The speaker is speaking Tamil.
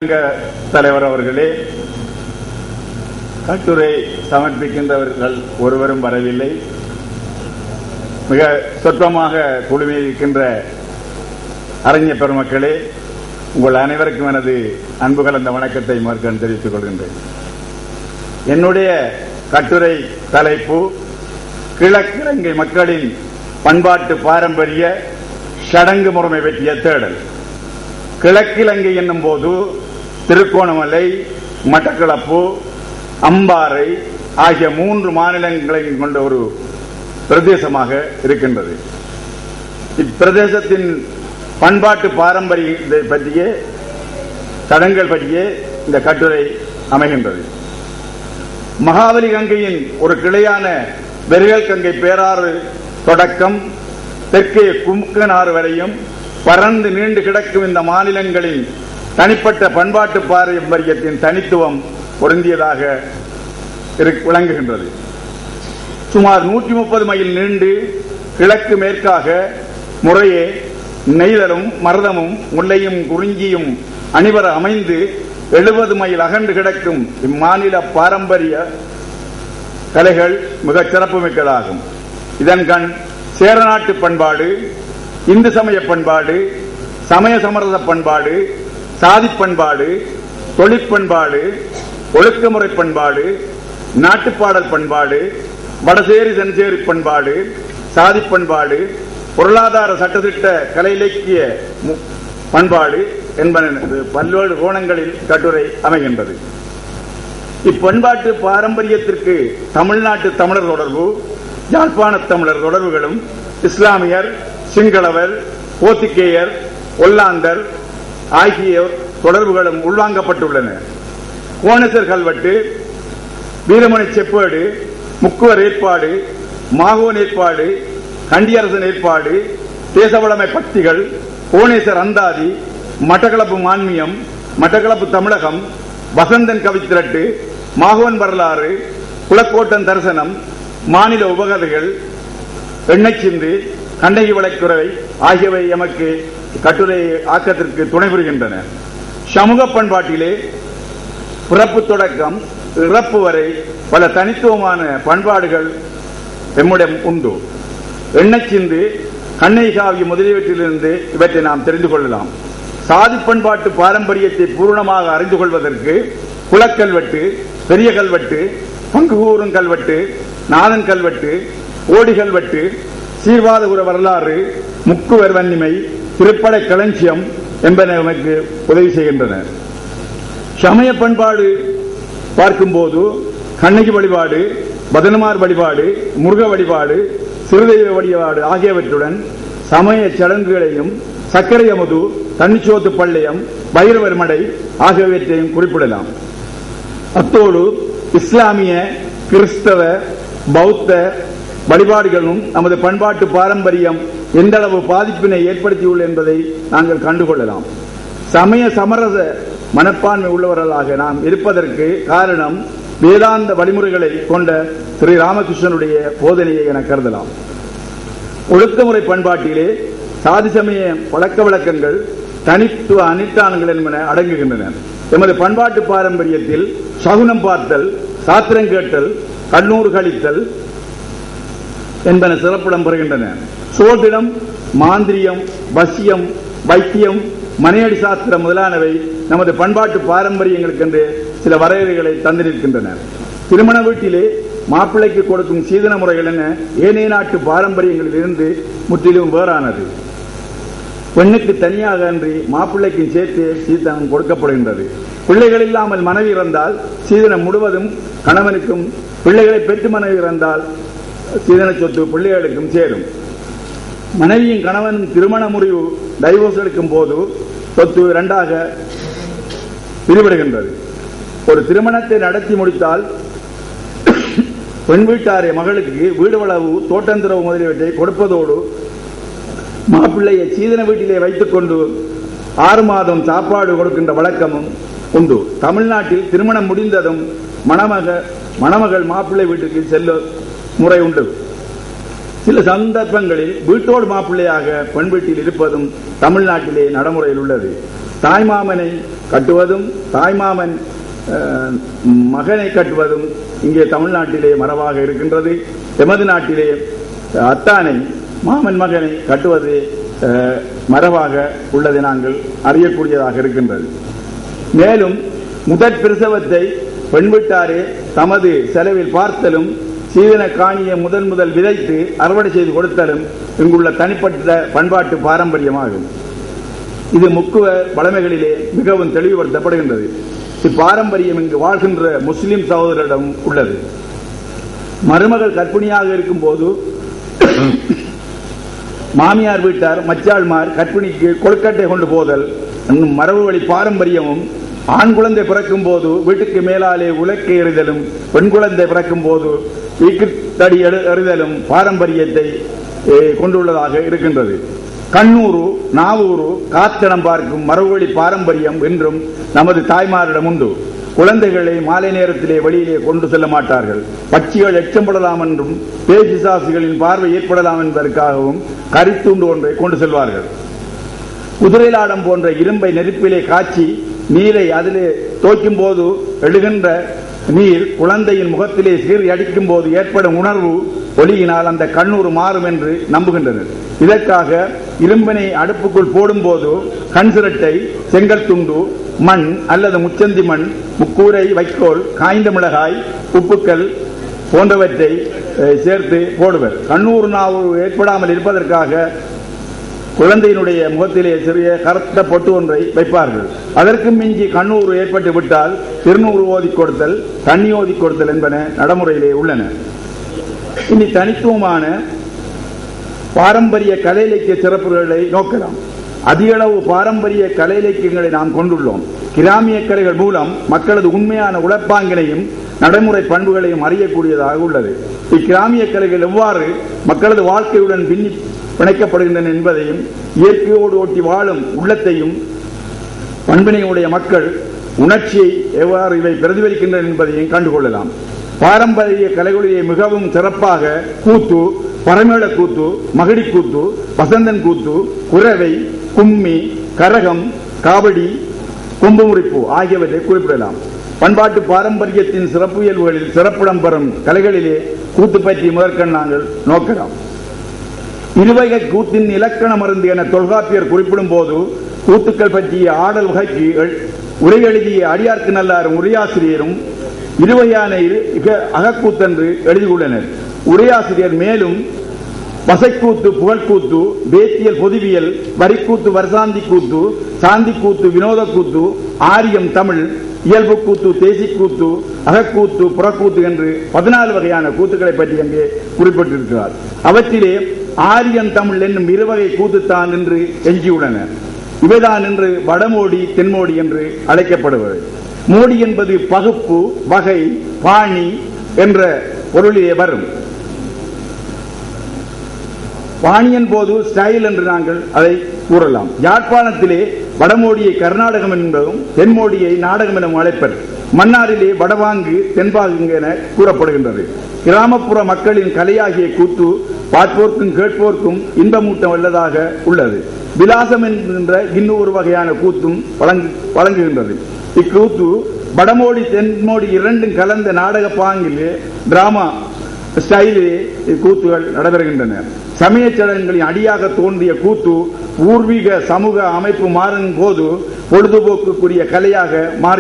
தலைவர் அவர்களே, கட்டுரை சமர்ப்பிக்கின்றவர்கள் ஒருவரும் வரவில்லை. மிக சொற்பமாக குழுமையில் இருக்கின்ற அறிஞர் பெருமக்களே, உங்கள் அனைவருக்கும் எனது அன்பு கலந்த வணக்கத்தை மறுக்கன் தெரிவித்துக் கொள்கின்றேன். என்னுடைய கட்டுரை தலைப்பு கிழக்கிழங்கை மக்களின் பண்பாட்டு பாரம்பரிய சடங்கு முறைமை பற்றிய தேடல். கிழக்கிழங்கை என்னும் போது திருகோணமலை, மட்டக்களப்பு, அம்பாறை ஆகிய 3 மாநிலங்களையும் கொண்ட ஒரு பிரதேசமாக இருக்கின்றது. இப்பிரதேசத்தின் பண்பாட்டு பாரம்பரியத்தை பற்றிய சடங்குகள் பற்றியே இந்த கட்டுரை அமைகின்றது. மகாவலி கங்கையின் ஒரு கிளையான வெறுகல் கங்கை பேராறு தொடக்கம் தெற்கே கும்கனாறு வரையும் பறந்து நீண்டு கிடக்கும் இந்த மாநிலங்களின் தனிப்பட்ட பண்பாட்டு பாரம்பரியத்தின் தனித்துவம் பொருந்தியதாக விளங்குகின்றது. சுமார் 130 மைல் நீண்டு கிழக்கு மேற்காக முறையே நெய்தலும் மருதமும் முல்லையும் குறிஞ்சியும் அணிவர அமைந்து 70 மைல் அகன்று கிடக்கும் இம்மாநில பாரம்பரிய கலைகள் மிகச் சிறப்புமிக்கதாகும். இதன் கண் சேரநாட்டு பண்பாடு, இந்து சமய பண்பாடு, சமய சமரச பண்பாடு, சாதி பண்பாடு, தொழிற்பண்பாடு, ஒழுக்கமுறை பண்பாடு, நாட்டுப்பாடல் பண்பாடு, வடசேரி தென்சேரி பண்பாடு, சாதி பண்பாடு, பொருளாதார சட்டத்திட்ட கலை இலக்கிய பண்பாடு என்பன பல்வேறு கோணங்களில் கட்டுரை அமைகின்றது. இப்பண்பாட்டு பாரம்பரியத்திற்கு தமிழ்நாட்டு தமிழர் தொடர்பு, யாழ்ப்பாண தமிழர் தொடர்புகளும், இஸ்லாமியர், சிங்களவர், போர்த்துகேயர், ஒல்லாந்தர் ஆகியோர் தொடர்புகளும் உள்வாங்கப்பட்டுள்ளன. கோணேசர் கல்வெட்டு, வீரமணி செப்பேடு, முக்குவர் ஏற்பாடு, மாகோன் ஏற்பாடு, கண்டியரசன் ஏற்பாடு, தேசவளமை பக்திகள், கோணேசர் அந்தாதி, மட்டக்களப்பு மான்மியம், மட்டக்களப்பு தமிழகம், வசந்தன் கவித்திரட்டு, மாகோன் வரலாறு, குளக்கோட்டன் தரிசனம், மாநில உபகதைகள், எண்ணெய் சிந்து, கண்ணகி வளைக்குறை ஆகியவை எமக்கு கட்டுரை ஆக்கத்திற்கு துணை புரிகின்றன. சமூக பண்பாட்டிலே பிறப்பு தொடக்கம் இறப்பு வரை பல தனித்துவமான பண்பாடுகள் எம்முடன் உண்டு. எண்ணெய் சிந்து, கண்ணகி காவிய முதலியவற்றிலிருந்து இவற்றை நாம் தெரிந்து கொள்ளலாம். சாதி பண்பாட்டு பாரம்பரியத்தை பூர்ணமாக அறிந்து கொள்வதற்கு குலக்கல்வெட்டு, பெரிய கல்வெட்டு, பங்குகூறும் கல்வெட்டு, நாதன் கல்வெட்டு, ஓடி கல்வெட்டு, சீர்வாதபுர வரலாறு, முக்குவர் வன்னிமை, திருப்படை களஞ்சியம் என்பன நமக்கு உதவி செய்கின்றன. சமய பண்பாடு பார்க்கும்போது கண்ணகி வழிபாடு, பதனமார் வழிபாடு, முருக வழிபாடு, சிறுதெய்வ வழிபாடு ஆகியவற்றுடன் சமய சடங்குகளையும் சர்க்கரை அமுது, தன்னிச்சோத்து பள்ளியம், பைரவர் மடை ஆகியவற்றையும் குறிப்பிடலாம். அத்தோடு இஸ்லாமிய, கிறிஸ்தவ, பௌத்த வழிபாடுகளும் நமது பண்பாட்டு பாரம்பரியம் எந்த அளவு பாதிப்பினை ஏற்படுத்தியுள்ள என்பதை நாங்கள் கண்டுகொள்ளலாம். சமய சமரச மனப்பான்மை உள்ளவர்களாக நாம் இருப்பதற்கு காரணம் வேதாந்த வழிமுறைகளை கொண்ட ஸ்ரீ ராமகிருஷ்ணனுடைய போதனையை என கருதலாம். ஒழுக்கமுறை பண்பாட்டிலே சாதி சமய பழக்க வழக்கங்கள், தனித்துவ அனுஷ்டானங்கள் என்பன அடங்குகின்றன. எமது பண்பாட்டு பாரம்பரியத்தில் சகுனம் பார்த்தல், சாத்திரம் கேட்டல், கண்ணூறு கழித்தல் என்பன சிறப்பிடம் பெறுகின்றன. சோதிடம், மாந்திரியம், வசியம், வைத்தியம், மனையடி சாஸ்திரம் முதலானவை நமது பண்பாட்டு பாரம்பரியங்களுக்கென்று சில வரையறைகளை தந்திருக்கின்றன. திருமண வீட்டிலே மாப்பிள்ளைக்கு கொடுக்கும் சீதன முறைகள் என ஏனைய நாட்டு பாரம்பரியங்களில் இருந்து முற்றிலும் வேறானது. பெண்ணுக்கு தனியாக அன்றி மாப்பிள்ளைக்கு சேர்த்து சீதனம் கொடுக்கப்படுகின்றது. பிள்ளைகள் இல்லாமல் மனைவி இறந்தால் சீதனம் முழுவதும் கணவனுக்கும், பிள்ளைகளை பெற்று மனைவி இறந்தால் சீதன சொத்து பிள்ளைகளுக்கும் சேரும். மனைவியின் கணவனும் திருமண முறிவு டைவோர்ஸ் எடுக்கும் போது சொத்து 2ஆக பிரிவிடுகின்றது. ஒரு திருமணத்தை நடத்தி முடித்தால் பெண் வீட்டாரை மகளுக்கு வீடு வளவு, தோட்டந்திரவு முதலியவற்றை கொடுப்பதோடு மாப்பிள்ளையை சீதன வீட்டிலே வைத்துக் கொண்டு 6 மாதம் சாப்பாடு கொடுக்கின்ற வழக்கமும் உண்டு. தமிழ்நாட்டில் திருமணம் முடிந்ததும் மணமகள் மாப்பிள்ளை வீட்டுக்கு செல்ல முறை உண்டு. சில சந்தர்ப்பங்களில் வீட்டோடு மாப்பிள்ளையாக பெண் வீட்டில் இருப்பதும் தமிழ்நாட்டிலே நடைமுறையில் உள்ளது. தாய்மாமனை கட்டுவதும் தாய்மாமன் மகனை கட்டுவதும் இங்கே தமிழ்நாட்டிலே மரபாக இருக்கின்றது. எமது நாட்டிலே அத்தானை மாமன் மகனை கட்டுவது மரபாக உள்ளதை நாங்கள் அறியக்கூடியதாக இருக்கின்றது. மேலும் முதற் பிரசவத்தை பெண் வீட்டாரே தமது செலவில் பார்த்தலும் சீதன காணியை முதல் விதைத்து அறுவடை செய்து கொடுத்தலும் இங்குள்ள தனிப்பட்ட பண்பாட்டு பாரம்பரியமாகும். இது முக்குவ பழமைகளிலே மிகவும் தெளிவுபடுத்தப்படுகின்றது. இப்பாரம்பரியம் இங்கு வாழ்கின்ற முஸ்லிம் சகோதரரிடம் உள்ளது. மருமகள் கர்ப்பிணியாக இருக்கும் போது மாமியார் வீட்டார் மச்சாள்மார் கர்ப்பிணிக்கு கொழுக்கட்டை கொண்டு போதல் என்னும் மரபு வழி பாரம்பரியமும், ஆண் குழந்தை பிறக்கும் போது வீட்டுக்கு மேலாலே உலக்கை எறிதலும், பெண் குழந்தை பிறக்கும் போது வீட்டுத்தடி எறிதலும் பாரம்பரியத்தை கொண்டுள்ளதாக இருக்கின்றது. கண்ணூறு நாவூறு காத்தனம் பார்க்கும் மரபுவழி பாரம்பரியம் என்றும் நமது தாய்மாரிடம் உண்டு. குழந்தைகளை மாலை நேரத்திலே வெளியிலே கொண்டு செல்ல மாட்டார்கள். பட்சிகள் எச்சம்படலாம் என்றும் பேசிசாசிகளின் பார்வை ஏற்படலாம் என்பதற்காகவும் கரித்துண்டு ஒன்றை கொண்டு செல்வார்கள். குதிரைலாடம் போன்ற இரும்பை நெருப்பிலே காய்ச்சி நீரை அதிலே தோய்க்கும் போது எழுகின்ற நீர் குழந்தையின் முகத்திலே சீறி அடிக்கும் போது ஏற்படும் உணர்வு ஒளியினால் அந்த கண்ணூறு மாறும் என்று நம்புகின்றனர். இதற்காக இரும்பினை அடுப்புக்குள் போடும் போது கண் சிரட்டை, செங்கல் துண்டு, மண் அல்லது முச்சந்தி மண், முக்கூரை, வைக்கோல், காய்ந்த மிளகாய், உப்புக்கள் போன்றவற்றை சேர்த்து போடுவர். கண்ணூறு நாவு ஏற்படாமல் இருப்பதற்காக குழந்தையினுடைய முகத்திலே சிறிய கருத்த பொட்டு ஒன்றை வைப்பார்கள். அதற்கு மிஞ்சி கண்ணூறு ஏற்பட்டு விட்டால் திருநூறு ஓதி கொடுத்தல், தண்ணி ஓதி கொடுத்தல் என்பன நடைமுறையிலே உள்ளன. இனி தனித்துவமான பாரம்பரிய கலை இலக்கிய சிறப்புகளை நோக்கலாம். அதிக அளவு பாரம்பரிய கலை இலக்கியங்களை நாம் கொண்டுள்ளோம். கிராமிய கலைகள் மூலம் மக்களது உண்மையான உழைப்பாங்கினையும் நடைமுறை பண்புகளையும் அறியக்கூடியதாக உள்ளது. இக்கிராமிய கலைகள் எவ்வாறு மக்களது வாழ்க்கையுடன் பிணைக்கப்படுகின்றன என்பதையும், இயற்கையோடு ஒட்டி வாழும் உள்ளத்தையும் பண்பினையுடைய மக்கள் உணர்ச்சியை எவ்வாறு இவை பிரதிபலிக்கின்றன என்பதையும் கண்டுகொள்ளலாம். பாரம்பரிய கலைகளிலே மிகவும் சிறப்பாக கூத்து, பரமேள கூத்து, மகிடி கூத்து, வசந்தன் கூத்து, குரவை, கும்மி, கரகம், காவடி, கொம்பு முறிப்பு ஆகியவற்றை குறிப்பிடலாம். பண்பாட்டு பாரம்பரியத்தின் சிறப்பு இயல்புகளில் சிறப்பிடம் பெறும் கலைகளிலே கூத்து பற்றி முதற்கண் நாங்கள் நோக்கலாம். இருவகை கூத்தின் இலக்கண மருந்து என தொல்காப்பியர் குறிப்பிடும் போது கூத்துக்கள் பற்றிய ஆடல் வகைக்கு உரை எழுதிய அடியார்க்கு நல்லாரும் உரையாசிரியரும் இருவகையான அகக்கூத்தென்று எழுதியுள்ளனர். உரையாசிரியர் மேலும் வசைக்கூத்து, புகழ்கூத்து, பேத்தியல், பொதுவியல், வரிக்கூத்து, வருசாந்தி கூத்து, சாந்தி கூத்து, வினோத கூத்து, ஆரியம், தமிழ், இயல்பு கூத்து, தேசி கூத்து, அகக்கூத்து, புறக்கூத்து என்று 14 வகையான கூத்துக்களை பற்றி அங்கே குறிப்பிட்டிருக்கிறார். அவற்றிலே ஆரியன் தமிழ் என்னும் இருவகை கூத்துத்தான் என்று எஞ்சியுள்ளன. இவைதான் என்று வடமோடி, தென்மோடி என்று அழைக்கப்படுவது. மோடி என்பது பகுப்பு, வகை, பாணி என்ற பொருளிலே வரும். பாணியன் போது ஸ்டைல் என்று நாங்கள் அதை கூறலாம். யாழ்ப்பாணத்திலே வடமோடியை கர்நாடகம் என்பதும் தென்மோடியை நாடகம் என அழைப்பர். மன்னாரிலே வடவாங்கு, தென்பாங்கு என கூறப்படுகின்றது. கிராமப்புற மக்களின் கலையாகிய கூத்து பார்ப்போர்க்கும் கேட்போர்க்கும் இன்பமூட்டம் உள்ளதாக உள்ளது. விலாசம் என்கின்ற இன்னொரு வகையான கூத்தும் வழங்குகின்றது. இக்கூத்து வடமோடி தென்மோடி இரண்டும் கலந்த நாடக பாங்கிலே டிராமா ஸ்டைலிலே கூத்துகள் நடைபெறுகின்றன. சமய சடங்குகளின் அடியாக தோன்றிய கூத்து பூர்வீக சமூக அமைப்பு மாறும் போது பொழுதுபோக்குக்குரிய கலையாக மாறி